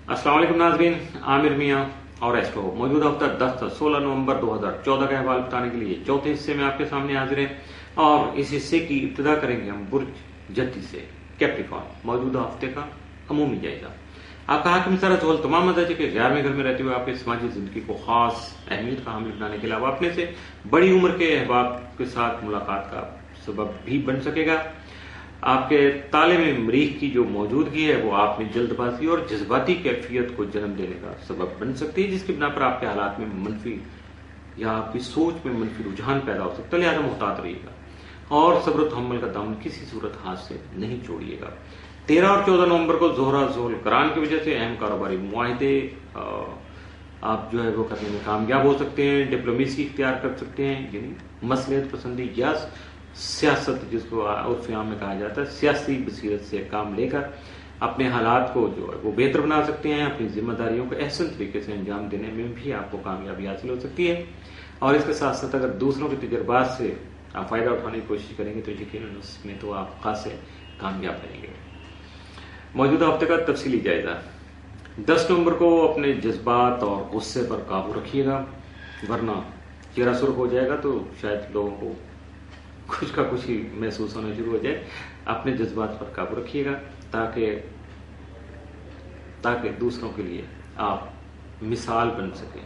अस्सलाम वालेकुम नाज़रीन, आमिर मियाँ और एस्ट्रो मौजूदा हफ्ता 10 से 16 नवंबर 2014 का अहवाल बताने के लिए चौथे हिस्से में आपके सामने हाजिर हैं। और इस हिस्से की इब्तिदा करेंगे हम बुर्ज जद्दी से, कैप्रिकॉर्न मौजूदा हफ्ते का अमूमी जायजा। आपका हाकिम सारा जोहल तमाम मदद के 11वें घर में रहते हुए आपकी समाजी जिंदगी को खास अहमियत का हामिल बनाने के अलावा अपने से बड़ी उम्र के अहबाब के साथ मुलाकात का सबब भी बन सकेगा। आपके ताले में मरीख की जो मौजूदगी है वो आप में जल्दबाजी और जज्बाती कैफियत को जन्म देने का सबब बन सकती है, जिसकी बिना पर आपके हालात में मनफी या आपकी सोच में मनफी रुझान पैदा हो सकता है। लिहाजा मुहतात रहिएगा और सब्र तहम्मुल का दामन किसी सूरत हाथ से नहीं छोड़िएगा। 13 और 14 नवंबर को जोहरा जोल करान की वजह से अहम कारोबारी मुआहदे आप जो है वो करने में कामयाब हो सकते हैं। डिप्लोमेसी इख्तियार कर सकते हैं, यानी मसलियत पसंदी या सियासत, जिसको उर्फ़ आम में कहा जाता है, सियासी बसीरत से काम लेकर अपने हालात को जो है वो बेहतर बना सकते हैं। अपनी जिम्मेदारियों को अहसन तरीके से अंजाम देने में भी आपको कामयाबी हासिल हो सकती है। और इसके साथ साथ अगर दूसरों के तजर्बात से आप फायदा उठाने की कोशिश करेंगे तो यकीनन उसमें तो आप खासे कामयाब रहेंगे। मौजूदा हफ्ते का तफसीली जायजा। 10 नवंबर को अपने जज्बात और गुस्से पर काबू रखिएगा, वरना चेहरा सुर्ख हो जाएगा तो शायद लोगों को कुछ का कुछ ही महसूस होना शुरू हो जाए। अपने जज्बात पर काबू रखिएगा ताकि दूसरों के लिए आप मिसाल बन सकें,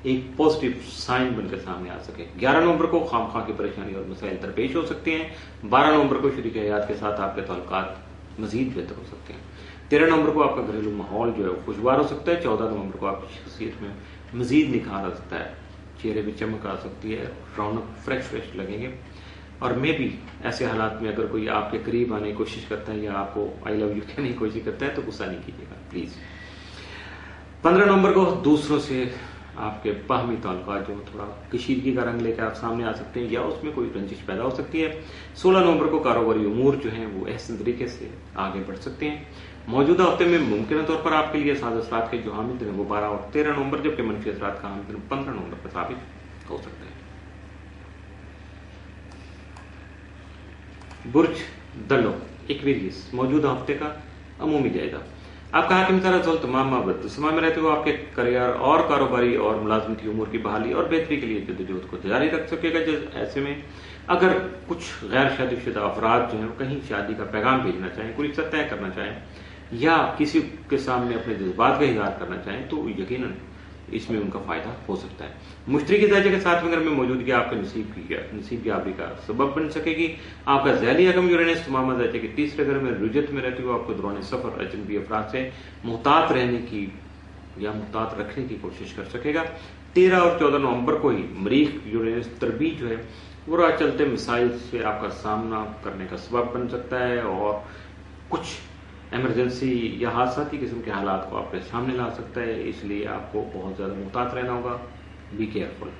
एक पॉजिटिव साइन बनकर सामने आ सके। 11 नवंबर को खामखा की परेशानी और मसाइल दरपेश हो सकते हैं। 12 नवंबर को शरीक हयात के साथ आपके ताल्लुकात मजीद बेहतर हो सकते हैं। 13 नवंबर को आपका घरेलू माहौल जो है वो खुशगवार हो सकता है। 14 नवंबर को आपकी शख्सियत में मजीद निखार आ सकता है, चेहरे में चमक आ सकती है, रौनक फ्रेश लगेंगे। और मैं भी ऐसे हालात में अगर कोई आपके करीब आने की कोशिश करता है या आपको आई लव यू कहने की कोशिश करता है तो गुस्सा नहीं कीजिएगा प्लीज। 15 नवंबर को दूसरों से आपके बाहमी ताल्लुकात जो थोड़ा कशीदगी का रंग लेकर आप सामने आ सकते हैं या उसमें कोई रंजिश पैदा हो सकती है। 16 नवंबर को कारोबारी उमूर जो हैं वो एहसन तरीके से आगे बढ़ सकते हैं। मौजूदा हफ्ते में मुमकिन तौर पर आपके लिए साज़ असरात के जो हामिल दिन वो 12 और 13 नवंबर, जबकि मनफी असरात का हामिल दिन 15 नवंबर पर साबित हो सकता है। बुर्ज दलो एक्वेरियस मौजूदा हफ्ते का अमूमी जायजा। आपका हाकिम सारा जोल तमाम समय में रहते हुए आपके करियर और कारोबारी और मुलाजमती उमूर की बहाली और बेहतरी के लिए जद्दोजहद को जारी रख सकेगा। ऐसे में अगर कुछ गैर शादीशुदा अफराद जो है कहीं शादी का पैगाम भेजना चाहें, कोई रिश्ता तय करना चाहें या किसी के सामने अपने जज्बात का इजहार करना चाहें तो यकीनन इसमें उनका फायदा हो सकता है। मुश्तरकी दर्जे के 7वें घर में मौजूदगी आपके नसीब याबी का सबब बन सकेगी। आपका ज़ैली अगम यूरेनस तमाम दर्जे के 3रे घर में रुजत में रहते हुए आपको दौरान सफर अजनबी अफराद से मुहतात रहने की या मुहतात रखने की कोशिश कर सकेगा। 13 और 14 नवंबर को ही मरीख यूरेनस तरबी जो है वो राह चलते मिसाइल से आपका सामना करने का सबब बन सकता है और कुछ इमरजेंसी या हादसाती किस्म के हालात को आपके सामने ला सकता है। इसलिए आपको बहुत ज्यादा मुहतात रहना होगा, बी केयरफुल।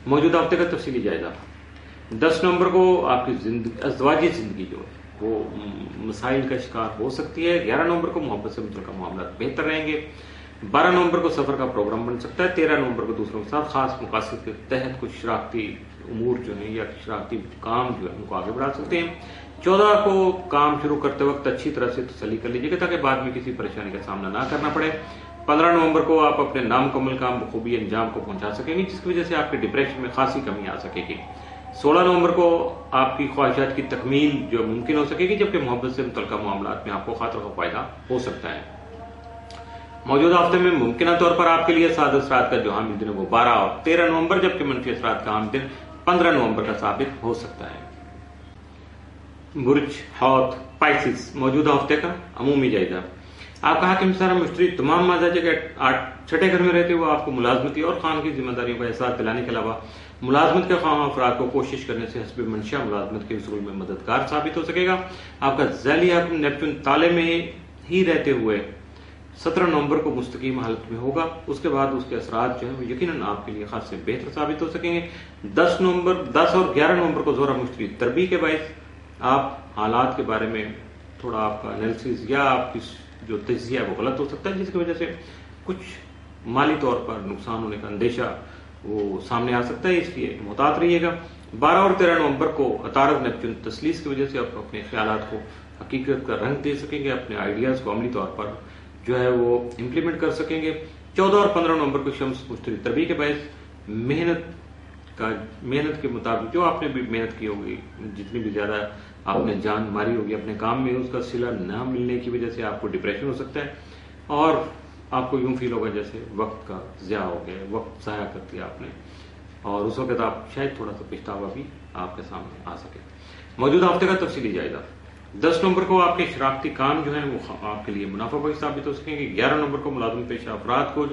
मौजूदा हफ्ते का तफसीली जायजा। 10 नवंबर को आपकी अज़वाजी जिंदगी जो है वो मसाइल का शिकार हो सकती है। 11 नवंबर को मोहब्बत से मुतल्लिक़ मामला बेहतर रहेंगे। 12 नवंबर को सफर का प्रोग्राम बन सकता है। 13 नवंबर को दूसरों के साथ खास मकासद के तहत कुछ शरारती उमूर जो है या शरारती काम जो है उनको आगे बढ़ा सकते हैं। 14 को काम शुरू करते वक्त अच्छी तरह से तसल्ली कर लीजिएगा ताकि बाद में किसी परेशानी का सामना ना करना पड़े। 15 नवंबर को आप अपने नामुकम्मल काम बखूबी अंजाम को पहुंचा सकेंगे, जिसकी वजह से आपके डिप्रेशन में खासी कमी आ सकेगी। 16 नवंबर को आपकी ख्वाहिशात की तकमील जो मुमकिन हो सकेगी, जबकि मोहब्बत से मुतल्लिक़ मामलात में आपको खातर का फायदा हो सकता है। मौजूदा हफ्ते में मुमकिन तौर पर आपके लिए साज़ असरात का जो हामिल दिन है वो 12 और 13 नवंबर, जबकि मनफी असरात का हामिल दिन 15 नवंबर का साबित हो सकता है। बुर्ज हौत पाइसिस मौजूदा हफ्ते का अमूमी जायजा। आपका हाकिम सारा मुश्तरी तमाम मजाजे के 6ठे घर में रहते हुए आपको मुलाजमती और खान की जिम्मेदारियों का एहसास दिलाने के अलावा मुलाजमत के खाम अफराद को कोशिश करने से हस्ब मंशा मुलाजमत के उसूल में मददगार साबित हो सकेगा। आपका ज़ैली हाकिम नेपच्यून ताले में ही रहते हुए 17 नवंबर को मुस्तकीम हालत में होगा। उसके बाद उसके असरात जो है वो यकीनन आपके लिए खास से बेहतर साबित हो सकेंगे। 10 और 11 नवंबर को जोरा मुश्तरी तरबी के बायस आप हालात के बारे में थोड़ा आपका एनालिसिस या आपकी जो तज्जिया है वो गलत हो सकता है, जिसकी वजह से कुछ माली तौर पर नुकसान होने का अंदेशा वो सामने आ सकता है, इसलिए मुहतात रहिएगा। 12 और 13 नवंबर को अतारद नेपच्यून तस्लीस की वजह से आप अपने ख्यालात को हकीकत का रंग दे सकेंगे, अपने आइडियाज को अमली तौर पर जो है वो इम्प्लीमेंट कर सकेंगे। 14 और 15 नवंबर को शम्स मुश्तरी तरबी के बायस मेहनत के मुताबिक जो आपने भी मेहनत की होगी, जितनी भी ज्यादा आपने जान मारी होगी अपने काम में, उसका सिला न मिलने की वजह से आपको डिप्रेशन हो सकता है और आपको यूं फील होगा जैसे वक्त का ज़या हो गया, वक्त ज़ाया कर दिया आपने, और उस वक्त आप शायद थोड़ा सा पछतावा भी आपके सामने आ सके। मौजूदा हफ्ते का तफसीली जायजा। 10 नवंबर को आपके शरारती काम जो है वो आपके लिए मुनाफा बख्श साबित हो सकेंगे। 11 नवंबर को मुलाजिम पेशा अफराद को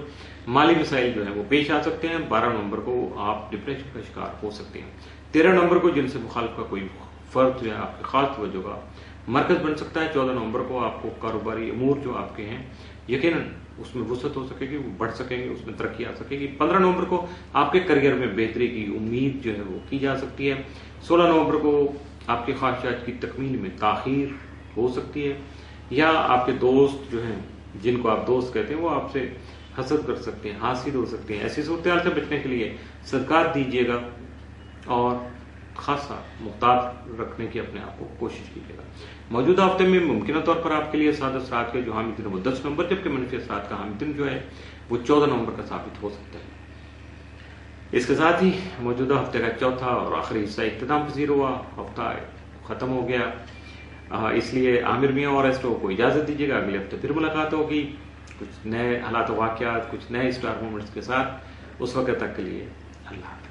माली मसाइल जो है वो पेश आ सकते हैं। 12 नवंबर को आप डिप्रेशन का शिकार हो सकते हैं। 13 नवंबर को जिनसे मुखालिफ का कोई फर्द जो है आपके खास तवज्जो का मरकज बन सकता है। 14 नवंबर को आपको कारोबारी अमूर जो आपके हैं यकीनन उसमें वसअत हो सकेगी, वो बढ़ सकेंगे, उसमें तरक्की आ सकेगी। 15 नवंबर को आपके करियर में बेहतरी की उम्मीद जो है वो की जा सकती है। 16 नवंबर को आपकी ख्वाहिशात की तकमील में ताखीर हो सकती है, या आपके दोस्त जो हैं जिनको आप दोस्त कहते हैं वो आपसे हसद कर सकते हैं, हासिल हो सकते हैं। ऐसी सूरत से बचने के लिए सदकात दीजिएगा और खासा मुख्तार रखने की अपने आप को कोशिश कीजिएगा। मौजूदा हफ्ते में मुमकिन तौर पर आपके लिए साद असरात के जो हामिद दिन वो 10 नवंबर, जबकि मनफी असरात का हामिद दिन जो है वो 14 नवंबर का साबित हो सकता है। इसके साथ ही मौजूदा हफ्ते का चौथा और आखिरी हिस्सा इख्तिताम पजीर हुआ, हफ्ता खत्म हो गया। इसलिए आमिर मियां और एस्ट्रो को इजाजत दीजिएगा। अगले हफ्ते फिर मुलाकात होगी कुछ नए हालात वाक़यात, कुछ नए स्टार मोमेंट्स के साथ। उस वक्त तक के लिए अल्लाह।